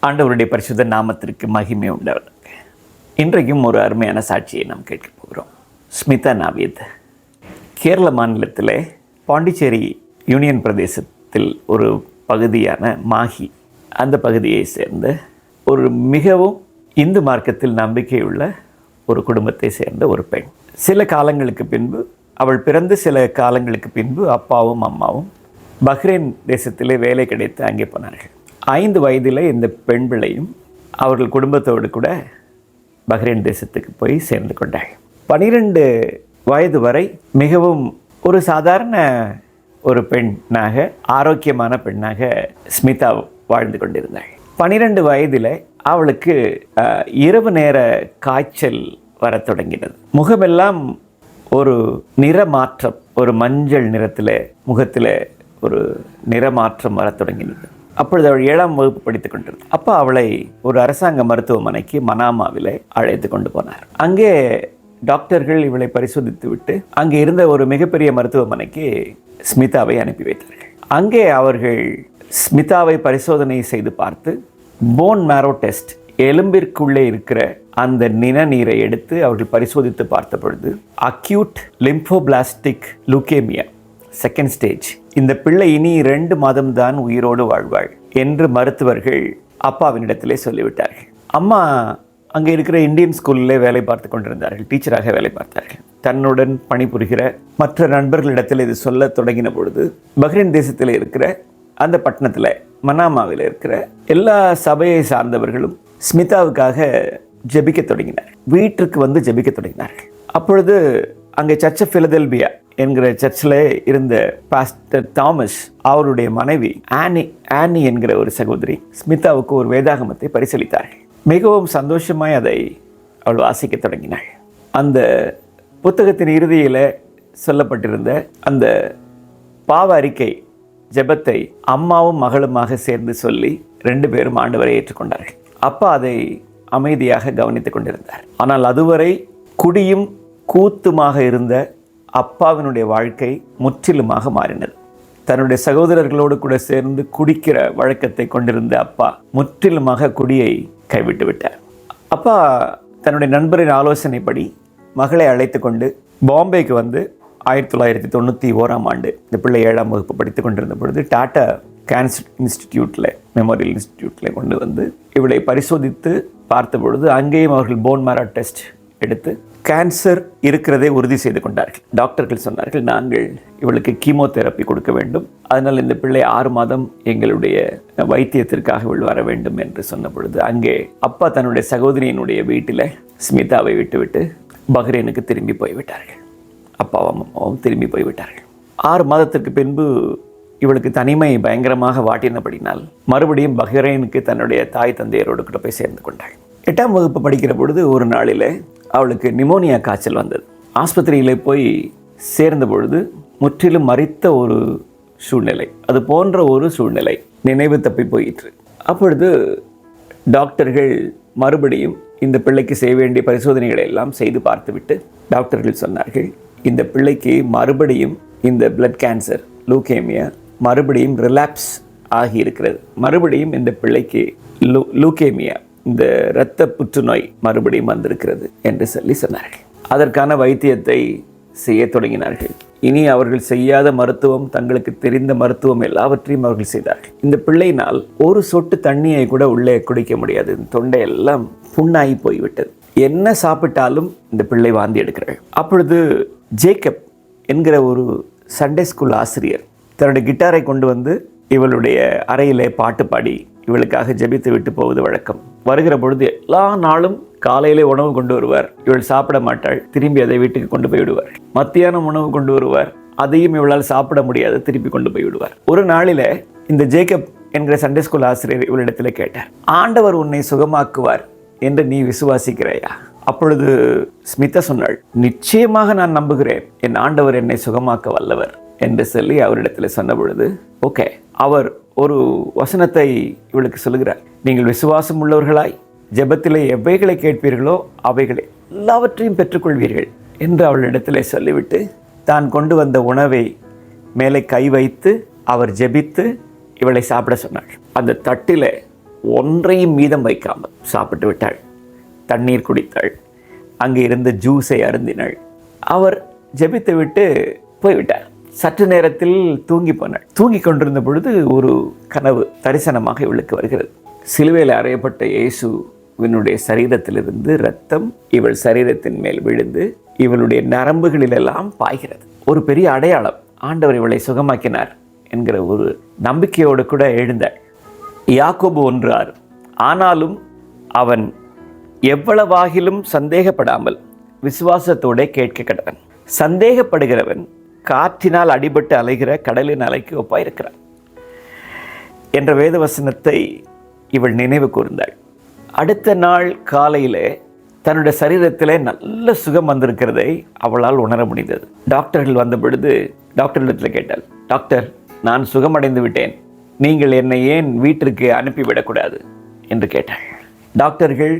ஆண்டவருடைய பரிசுத்த நாமத்திற்கு மகிமை உண்டாவதாக. இன்றைக்கும் ஒரு அருமையான சாட்சியை நாம் கேட்க போகிறோம். ஸ்மிதா நாவீத் கேரள மாநிலத்தில் பாண்டிச்சேரி யூனியன் பிரதேசத்தில் ஒரு பகுதியான மாஹி, அந்த பகுதியை சேர்ந்த ஒரு மிகவும் இந்து மார்க்கத்தில் நம்பிக்கையுள்ள ஒரு குடும்பத்தை சேர்ந்த ஒரு பெண். சில காலங்களுக்கு பின்பு, அவள் பிறந்து சில காலங்களுக்கு பின்பு அப்பாவும் அம்மாவும் பஹ்ரைன் தேசத்திலே வேலை கிடைத்து அங்கே போனார்கள். 5 வயதில் இந்த பெண் பிள்ளையும் அவர்கள் குடும்பத்தோடு கூட பஹ்ரைன் தேசத்துக்கு போய் சேர்ந்து கொண்டார்கள். 12 வயது வரை மிகவும் ஒரு சாதாரண ஒரு பெண்ணாக, ஆரோக்கியமான பெண்ணாக ஸ்மிதா வாழ்ந்து கொண்டிருந்தாள். 12 வயதில் அவளுக்கு இரவு நேர காய்ச்சல் வர தொடங்கினது. முகமெல்லாம் ஒரு நிறமாற்றம், ஒரு மஞ்சள் நிறத்தில் முகத்தில் ஒரு நிறமாற்றம் வர தொடங்கினது. அப்பொழுது அவள் 7ஆம் வகுப்பு படித்துக் கொண்டிருந்தார். அப்போ அவளை ஒரு அரசாங்க மருத்துவமனைக்கு மனாமாவில் அழைத்து கொண்டு போனார். அங்கே டாக்டர்கள் இவளை பரிசோதித்து விட்டு அங்கே இருந்த ஒரு மிகப்பெரிய மருத்துவமனைக்கு ஸ்மிதாவை அனுப்பி வைத்தார்கள். அங்கே அவர்கள் ஸ்மிதாவை பரிசோதனை செய்து பார்த்து போன் மேரோ டெஸ்ட், எலும்பிற்குள்ளே இருக்கிற அந்த நிணநீரை எடுத்து அவர்கள் பரிசோதித்து பார்த்த பொழுது அக்யூட் லிம்போபிளாஸ்டிக் லூகேமியா செகண்ட் ஸ்டேஜ், இந்த பிள்ளை இனி 2 மாதம்தான் உயிரோடு வாழ்வாள் என்று மருத்துவர்கள் அப்பாவினிடத்திலே சொல்லிவிட்டார்கள். அம்மா அங்கே இருக்கிற இந்தியன் ஸ்கூலில் வேலை பார்த்து கொண்டிருந்தார்கள், டீச்சராக வேலை பார்த்தார்கள். தன்னுடன் பணிபுரிகிற மற்ற நண்பர்களிடத்தில் இது சொல்ல தொடங்கின பொழுது பஹ்ரைன் தேசத்தில் இருக்கிற அந்த பட்டணத்தில் மனாமாவில் இருக்கிற எல்லா சபையை சார்ந்தவர்களும் ஸ்மிதாவுக்காக ஜெபிக்க தொடங்கினார். வீட்டுக்கு வந்து ஜெபிக்க தொடங்கினார்கள். அப்பொழுது அங்கே சர்ச் ஆஃப் பிலதெல்பியா என்கிற சர்ச்சில் இருந்த பாஸ்டர் தாமஸ், அவருடைய மனைவி ஆனி என்கிற ஒரு சகோதரி ஸ்மிதாவுக்கு ஒரு வேதாகமத்தை பரிசீலித்தார்கள். மிகவும் சந்தோஷமாய் அதை அவள் வாசிக்க தொடங்கினாள். அந்த புத்தகத்தின் இறுதியில் சொல்லப்பட்டிருந்த அந்த பாவ அறிக்கை ஜெபத்தை அம்மாவும் மகளுமாக சேர்ந்து சொல்லி 2 பேரும் ஆண்டவரை ஏற்றுக்கொண்டார்கள். அப்பா அதை அமைதியாக கவனித்துக் கொண்டிருந்தார். ஆனால் அதுவரை குடியும் கூத்துமாக இருந்த அப்பாவினுடைய வாழ்க்கை முற்றிலுமாக மாறினது. தன்னுடைய சகோதரர்களோடு கூட சேர்ந்து குடிக்கிற வழக்கத்தை கொண்டிருந்த அப்பா முற்றிலுமாக குடியை கைவிட்டு விட்டார். அப்பா தன்னுடைய நண்பரின் ஆலோசனைப்படி மகளை அழைத்து கொண்டு பாம்பேக்கு வந்து 1991ஆம் ஆண்டு இந்த பிள்ளை 7ஆம் வகுப்பு படித்து கொண்டிருந்த பொழுது டாடா கேன்சர் இன்ஸ்டிடியூட்டில், மெமோரியல் இன்ஸ்டிடியூட்டில் கொண்டு வந்து இவளை பரிசோதித்து பார்த்த பொழுது அங்கேயும் அவர்கள் போன் மேரோ டெஸ்ட் எடுத்து கேன்சர் இருக்கிறதை உறுதி செய்து கொண்டார்கள். டாக்டர்கள் சொன்னார்கள், நாங்கள் இவளுக்கு கீமோதெரப்பி கொடுக்க வேண்டும், அதனால் இந்த பிள்ளை 6 மாதம் எங்களுடைய வைத்தியத்திற்காக இவள் வர வேண்டும் என்று சொன்ன பொழுது அங்கே அப்பா தன்னுடைய சகோதரியினுடைய வீட்டில் ஸ்மிதாவை விட்டுவிட்டு பஹ்ரைனுக்கு திரும்பி போய்விட்டார்கள். அப்பாவும் அம்மாவும் திரும்பி போய்விட்டார்கள். 6 மாதத்திற்கு பின்பு இவளுக்கு தனிமை பயங்கரமாக வாட்டினபடினால் மறுபடியும் பஹ்ரைனுக்கு தன்னுடைய தாய் தந்தையரோடு கூட போய் சேர்ந்து கொண்டாள். 8ஆம் வகுப்பு படிக்கிற பொழுது ஒரு நாளில் அவளுக்கு நிமோனியா காய்ச்சல் வந்தது. ஆஸ்பத்திரியில் போய் சேர்ந்த பொழுது முற்றிலும் மரித்த ஒரு சூழ்நிலை, அது போன்ற ஒரு சூழ்நிலை, நினைவு தப்பி போயிற்று. அப்பொழுது டாக்டர்கள் மறுபடியும் இந்த பிள்ளைக்கு செய்ய வேண்டிய பரிசோதனைகளை எல்லாம் செய்து பார்த்துவிட்டு டாக்டர்கள் சொன்னார்கள், இந்த பிள்ளைக்கு மறுபடியும் இந்த பிளட் கேன்சர் லூகேமியா மறுபடியும் ரிலாப்ஸ் ஆகியிருக்கிறது, மறுபடியும் இந்த பிள்ளைக்கு லூகேமியா, இந்த இரத்த புற்றுநோய் மறுபடியும் வந்திருக்கிறது என்று சொன்னார்கள். அதற்கான வைத்தியத்தை செய்ய தொடங்கினார்கள். இனி அவர்கள் செய்யாத மருத்துவம், தங்களுக்கு தெரிந்த மருத்துவம் எல்லாவற்றையும் அவர்கள் செய்தார்கள். இந்த பிள்ளையினால் ஒரு சொட்டு தண்ணியை கூட உள்ளே குடிக்க முடியாது. தொண்டையெல்லாம் புண்ணாகி போய்விட்டது. என்ன சாப்பிட்டாலும் இந்த பிள்ளை வாந்தி எடுக்கிறாள். அப்பொழுது ஜேக்கப் என்கிற ஒரு சண்டே ஸ்கூல் ஆசிரியர் தன்னுடைய கிட்டாரை கொண்டு வந்து இவளுடைய அறையிலே பாட்டு பாடி இவளுக்காக ஜெபித்து விட்டு போவது வழக்கம். வருகிற பொழுது எல்லா நாளும் காலையிலே உணவு கொண்டு வருவார். இவள் சாப்பிட மாட்டாள், திரும்பி அதை வீட்டுக்கு கொண்டு போய் விடுவார். மத்தியானம் உணவு கொண்டு வருவார், அதையும் இவளால் சாப்பிட முடியாது, திருப்பி கொண்டு போய் விடுவார். ஒரு நாளில் இந்த ஜேக்கப் என்கிற சண்டே ஸ்கூல் ஆசிரியர் இவளிடத்தில் கேட்டார், ஆண்டவர் உன்னை சுகமாக்குவார் என்று நீ விசுவாசிக்கிறாயா? அப்பொழுது ஸ்மிதா சொன்னாள், நிச்சயமாக நான் நம்புகிறேன், என் ஆண்டவர் என்னை சுகமாக்க வல்லவர் என்று சொல்லி அவரிடத்தில் சொன்ன பொழுது ஓகே, அவர் ஒரு வசனத்தை இவளுக்கு சொல்லுகிறார், நீங்கள் விசுவாசம் உள்ளவர்களாய் ஜெபத்திலே எவைகளை கேட்பீர்களோ அவைகளை எல்லாவற்றையும் பெற்றுக்கொள்வீர்கள் என்று அவளிடத்தில் சொல்லிவிட்டு தான் கொண்டு வந்த உணவை மேலே கை வைத்து அவர் ஜெபித்து இவளை சாப்பிட சொன்னாள். அந்த தட்டில் ஒன்றையும் மீதம் வைக்காமல் சாப்பிட்டு விட்டாள். தண்ணீர் குடித்தாள். அங்கே இருந்த ஜூஸை அருந்தினாள். அவர் ஜெபித்து விட்டு போய்விட்டார். சற்று நேரத்தில் தூங்கி போனாள். தூங்கி கொண்டிருந்த பொழுது ஒரு கனவு தரிசனமாக இவளுக்கு வருகிறது. சிலுவையில் அறையப்பட்ட இயேசுவினுடைய சரீரத்திலிருந்து இரத்தம் இவள் சரீரத்தின் மேல் விழுந்து இவளுடைய நரம்புகளிலெல்லாம் பாய்கிறது. ஒரு பெரிய அடையாளம், ஆண்டவர் இவளை சுகமாக்கினார் என்கிற ஒரு நம்பிக்கையோடு கூட எழுந்தாள். யாக்கோபு 1:6. ஆனாலும் அவன் எவ்வளவாகிலும் சந்தேகப்படாமல் விசுவாசத்தோட கேட்க கடவன். சந்தேகப்படுகிறவன் காற்றினால் அடிபட்டு அலைகிற கடலின் அலைக்கு ஒப்பாயிருக்கிறான் என்ற வேதவசனத்தை இவள் நினைவு கூர்ந்தாள். அடுத்த நாள் காலையிலே தன்னுடைய சரீரத்திலே நல்ல சுகம் வந்திருக்கிறதை அவளால் உணர முடிந்தது. டாக்டர்கள் வந்த பொழுது டாக்டரிடத்தில் கேட்டாள், டாக்டர், நான் சுகமடைந்து விட்டேன், நீங்கள் என்னை ஏன் வீட்டிற்கு அனுப்பிவிடக்கூடாது என்று கேட்டாள். டாக்டர்கள்,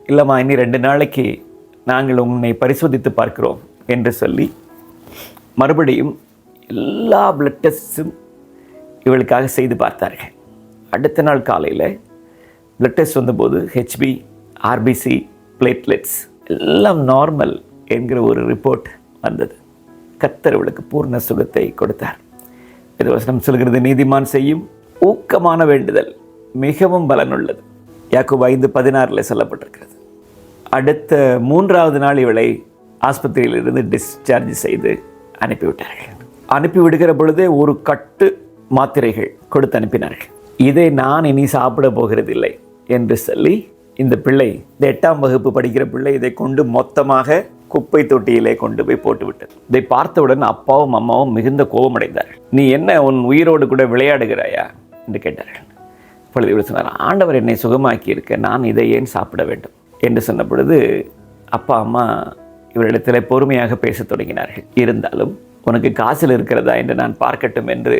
இல்லைம்மா, இனி 2 நாளைக்கு நாங்கள் உன்னை பரிசோதித்து பார்க்கிறோம் என்று சொல்லி மறுபடியும் எல்லா பிளட் டெஸ்ட்ஸும் இவளுக்காக செய்து பார்த்தார்கள். அடுத்த நாள் காலையில் பிளட் டெஸ்ட் வந்தபோது ஹெச்பி, ஆர்பிசி, பிளேட்லெட்ஸ் எல்லாம் நார்மல் என்கிற ஒரு ரிப்போர்ட் வந்தது. கர்த்தர் இவளுக்கு பூர்ண சுகத்தை கொடுத்தார். இது வசனம் சொல்கிறது, நீதிமான் செய்யும் ஊக்கமான வேண்டுதல் மிகவும் பலனுள்ளது. யாக்கோபு 5:16 சொல்லப்பட்டிருக்கிறது. அடுத்த 3வது நாள் இவளை ஆஸ்பத்திரியிலிருந்து டிஸ்சார்ஜ் செய்து அனுப்பிவிட்டார்கள். அனுப்பிவிடுகிற பொழுதே ஒரு கட்டு மாத்திரைகள் கொடுத்து அனுப்பினார்கள். இதை நான் இனி சாப்பிட போகிறதில்லை என்று சொல்லி இந்த பிள்ளை, இந்த 8ஆம் வகுப்பு படிக்கிற பிள்ளை, இதை கொண்டு மொத்தமாக குப்பை தொட்டியிலே கொண்டு போய் போட்டுவிட்டது. இதை பார்த்தவுடன் அப்பாவும் அம்மாவும் மிகுந்த கோபமடைந்தார்கள். நீ என்ன உன் உயிரோடு கூட விளையாடுகிறாயா என்று கேட்டார்கள். அப்பொழுது இவர் சொன்னார், ஆண்டவர் என்னை சுகமாக்கி இருக்க, நான் இதை ஏன் சாப்பிட வேண்டும் என்று சொன்ன பொழுது அப்பா அம்மா இவரிடத்தில் பொறுமையாக பேசத் தொடங்கினார்கள். இருந்தாலும் உனக்கு காசில் இருக்கிறதா என்று நான் பார்க்கட்டும் என்று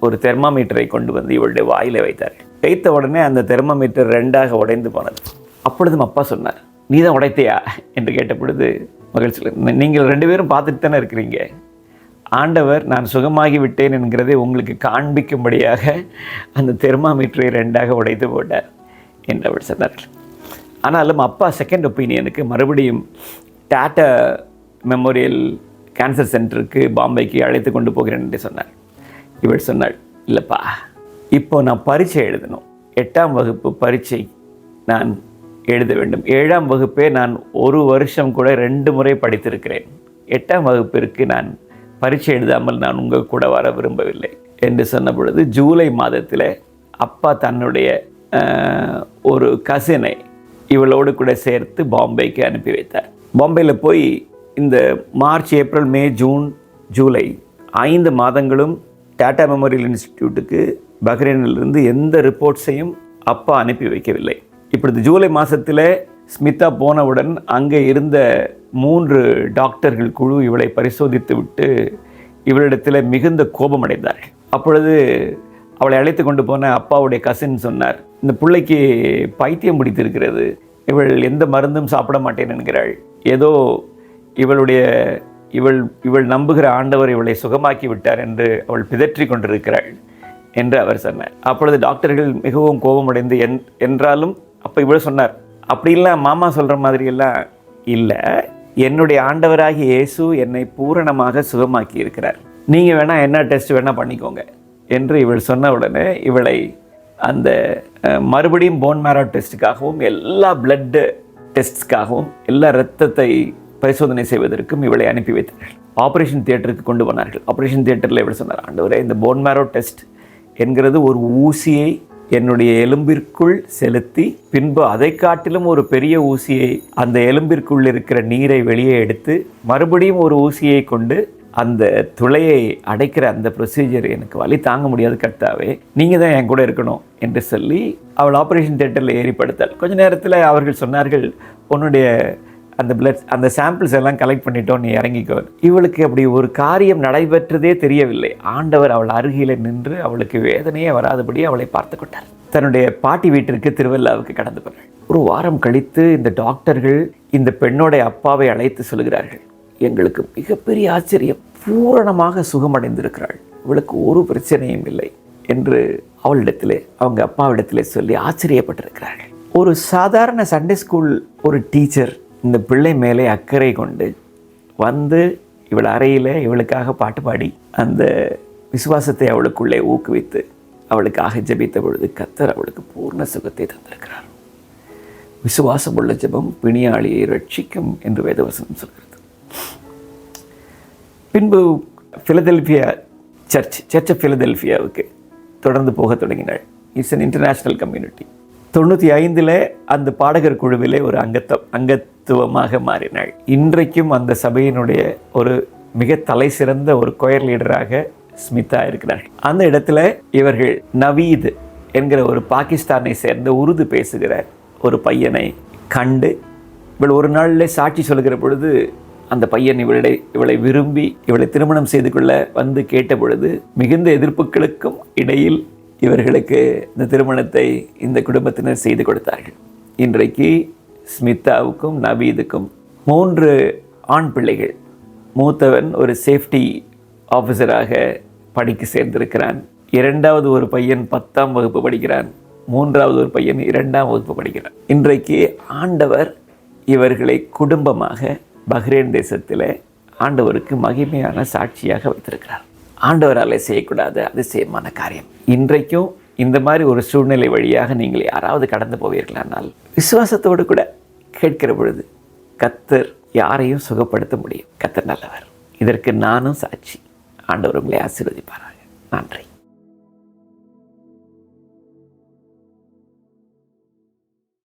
ஒரு தெர்மாமீட்டரை கொண்டு வந்து இவளுடைய வாயில வைத்தார்கள். வைத்த உடனே அந்த தெர்மாமீட்டர் 2ஆக உடைந்து போனது. அப்பொழுதும் அப்பா சொன்னார், நீ தான் உடைத்தையா என்று கேட்ட பொழுது மகள் சொல்ல, நீங்கள் 2 பேரும் பார்த்துட்டு தானே இருக்கிறீங்க, ஆண்டவர் நான் சுகமாகி விட்டேன் என்கிறதை உங்களுக்கு காண்பிக்கும்படியாக அந்த தெர்மாமீட்டரை 2ஆக உடைத்து போட்டார் என்று அவள் சொன்னார்கள். ஆனாலும் அப்பா செகண்ட் ஒப்பீனியனுக்கு மறுபடியும் டாட்டா மெமோரியல் கேன்சர் சென்டருக்கு பாம்பேக்கு அழைத்து கொண்டு போகிறேன் என்று சொன்னார். இவள் சொன்னாள், இல்லைப்பா, இப்போ நான் பரீட்சை எழுதணும், 8ஆம் வகுப்பு பரீட்சை நான் எழுத வேண்டும். 7ஆம் வகுப்பே நான் 1 வருஷம் கூட 2 முறை படித்திருக்கிறேன். 8ஆம் வகுப்பிற்கு நான் பரீட்சை எழுதாமல் நான் உங்கள் கூட வர விரும்பவில்லை என்று சொன்ன பொழுது ஜூலை மாதத்தில் அப்பா தன்னுடைய ஒரு கசினை இவளோடு கூட சேர்த்து பாம்பேக்கு அனுப்பி வைத்தார். பாம்பேயில் போய் இந்த மார்ச், ஏப்ரல், மே, ஜூன், ஜூலை 5 மாதங்களும் டாட்டா மெமோரியல் இன்ஸ்டிடியூட்டுக்கு பஹ்ரைனிலிருந்து எந்த ரிப்போர்ட்ஸையும் அப்பா அனுப்பி வைக்கவில்லை. இப்படி ஜூலை மாதத்தில் ஸ்மிதா போனவுடன் அங்கே இருந்த 3 டாக்டர்கள் குழு இவளை பரிசோதித்து விட்டு இவளிடத்தில் மிகுந்த கோபமடைந்தார்கள். அப்பொழுது அவளை அழைத்து கொண்டு போன அப்பாவுடைய கசின் சொன்னார், இந்த பிள்ளைக்கு பைத்தியம் பிடித்திருக்கிறது, இவள் எந்த மருந்தும் சாப்பிட மாட்டேன் என்கிறாள், ஏதோ இவள் நம்புகிற ஆண்டவர் இவளை சுகமாக்கி விட்டார் என்று அவள் பிதற்றி கொண்டிருக்கிறாள் என்று அவர் சொன்னார். அப்பொழுது டாக்டர்கள் மிகவும் கோபமடைந்து என்றாலும் அப்போ இவள் சொன்னார், அப்படிலாம் மாமா சொல்கிற மாதிரியெல்லாம் இல்லை, என்னுடைய ஆண்டவராகி இயேசு என்னை பூரணமாக சுகமாக்கி இருக்கிறார், நீங்கள் வேணால் என்ன டெஸ்ட் வேணால் பண்ணிக்கோங்க என்று இவள் சொன்ன உடனே இவளை அந்த மறுபடியும் போன் மேரோ டெஸ்ட்டுக்காகவும் எல்லா பிளட் டெஸ்ட்ஸ்க்காகவும் எல்லா இரத்தத்தை பரிசோதனை செய்வதற்கும் இவளை அனுப்பி வைத்தார்கள். ஆப்ரேஷன் தியேட்டருக்கு கொண்டு போனார்கள். ஆப்ரேஷன் தியேட்டரில் இவள் சொன்னார், ஆண்டவரே, இந்த போன் மேரோ டெஸ்ட் என்கிறது ஒரு ஊசியை என்னுடைய எலும்பிற்குள் செலுத்தி பின்பு அதை காட்டிலும் ஒரு பெரிய ஊசியை அந்த எலும்பிற்குள் இருக்கிற நீரை வெளியே எடுத்து மறுபடியும் ஒரு ஊசியை கொண்டு அந்த துளையை அடைக்கிற அந்த ப்ரொசீஜர் எனக்கு வலி தாங்க முடியாது கர்த்தாவே, நீங்கள் தான் என் கூட இருக்கணும் என்று சொல்லி அவள் ஆப்ரேஷன் தியேட்டரில் ஏறி படுத்தாள். கொஞ்ச நேரத்தில் அவர்கள் சொன்னார்கள், உன்னுடைய அந்த பிளட் அந்த சாம்பிள்ஸ் எல்லாம் கலெக்ட் பண்ணிட்டோம், நீ இறங்கிக்கோ. இவளுக்கு அப்படி ஒரு காரியம் நடைபெற்றதே தெரியவில்லை. ஆண்டவர் அவள் அருகில் நின்று அவளுக்கு வேதனையே வராதபடி அவளை பார்த்து கொண்டார். தன்னுடைய பாட்டி வீட்டிற்கு திருவல்லாவுக்கு கடந்து போனாள். ஒரு வாரம் கழித்து இந்த டாக்டர்கள் இந்த பெண்ணோடைய அப்பாவை அழைத்து சொல்கிறார்கள், எங்களுக்கு மிகப்பெரிய ஆச்சரியம், பூரணமாக சுகமடைந்திருக்கிறாள், இவளுக்கு ஒரு பிரச்சனையும் இல்லை, என்று அவளிடத்திலே அவங்க அப்பாவிடத்திலே சொல்லி ஆச்சரியப்பட்டிருக்கிறார்கள். ஒரு சாதாரண சண்டே ஸ்கூல் ஒரு டீச்சர் இந்த பிள்ளை மேலே அக்கறை கொண்டு வந்து இவள் அறையில் இவளுக்காக பாட்டு பாடி அந்த விசுவாசத்தை அவளுக்குள்ளே ஊக்குவித்து அவளுக்காக ஜெபித்த பொழுது கர்த்தர் அவளுக்கு பூர்ண சுகத்தை தந்திருக்கிறார். விசுவாசம் உள்ள ஜெபம் பிணியாளியை ரட்சிக்கும் என்று வேதவசனம் சொல்கிறது. பின்பு பிலதெல்பியா சர்ச் ஆஃப் பிலதெல்பியாவுக்கு தொடர்ந்து போக தொடங்கினாள். It's an international community. 95 அந்த பாடகர் குழுவிலே ஒரு அங்கத்துவமாக மாறினாள். இன்றைக்கும் அந்த சபையினுடைய ஒரு மிக தலை சிறந்த ஒரு கொயர் லீடராக ஸ்மிதா இருக்கிறார். அந்த இடத்துல இவர்கள் நவீத் என்கிற ஒரு பாகிஸ்தானை சேர்ந்த உருது பேசுகிற ஒரு பையனை கண்டு இவள் ஒரு நாளில் சாட்சி சொல்கிற பொழுது அந்த பையன் இவளை விரும்பி இவளை திருமணம் செய்து கொள்ள வந்து கேட்ட பொழுது மிகுந்த எதிர்ப்புகளுக்கும் இடையில் இவர்களுக்கு இந்த திருமணத்தை இந்த குடும்பத்தினர் செய்து கொடுத்தார்கள். இன்றைக்கு ஸ்மிதாவுக்கும் நவீதுக்கும் 3 ஆண் பிள்ளைகள். மூத்தவன் ஒரு சேஃப்டி ஆஃபீஸராக படிக்க சேர்ந்திருக்கிறான். 2வது ஒரு பையன் 10ஆம் வகுப்பு படிக்கிறான். 3வது ஒரு பையன் 2ஆம் வகுப்பு படிக்கிறான். இன்றைக்கு ஆண்டவர் இவர்களை குடும்பமாக பஹ்ரைன் தேசத்தில் ஆண்டவருக்கு மகிமையான சாட்சியாக வைத்திருக்கிறார். ஆண்டவரால் செய்யக்கூடாத அதிசயமான காரியம். இன்றைக்கும் இந்த மாதிரி ஒரு சூழ்நிலை வழியாக நீங்கள் யாராவது கடந்து போவீர்களானால் விசுவாசத்தோடு கூட கேட்கிற பொழுது கர்த்தர் யாரையும் சுகப்படுத்த முடியும். கர்த்தர் நல்லவர். இதற்கு நானும் சாட்சி. ஆண்டவர் உங்களை ஆசீர்வதிப்பாராக. நன்றி.